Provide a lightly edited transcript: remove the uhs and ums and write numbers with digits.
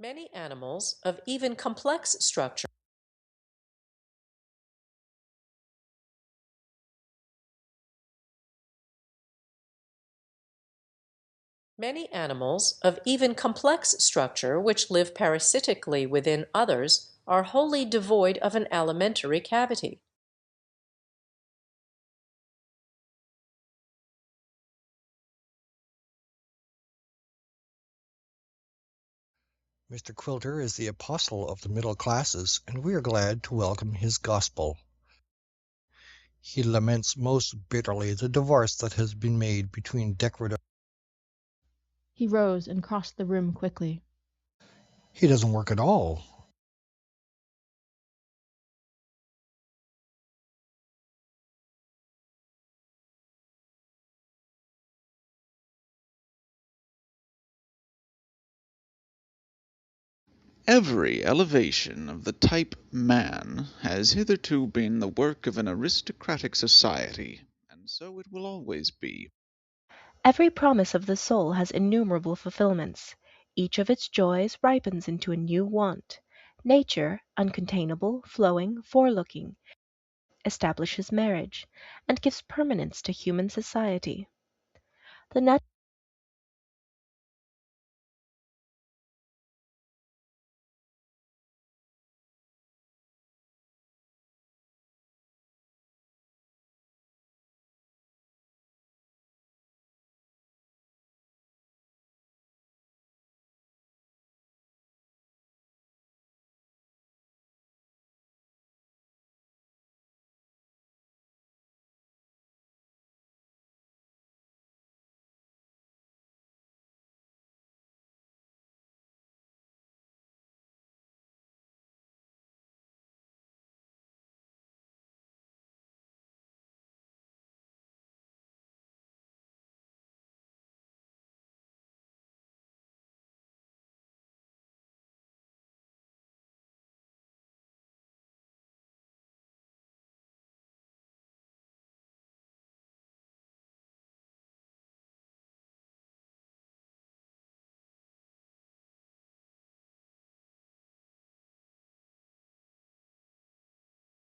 Many animals of even complex structure. Many animals of even complex structure which live parasitically within others are wholly devoid of an alimentary cavity. Mr. Quilter is the apostle of the middle classes, and we are glad to welcome his gospel. He laments most bitterly the divorce that has been made between decorative. He rose and crossed the room quickly. He doesn't work at all. Every elevation of the type man has hitherto been the work of an aristocratic society, and so it will always be. Every promise of the soul has innumerable fulfilments. Each of its joys ripens into a new want. Nature, uncontainable, flowing, forelooking, establishes marriage, and gives permanence to human society. The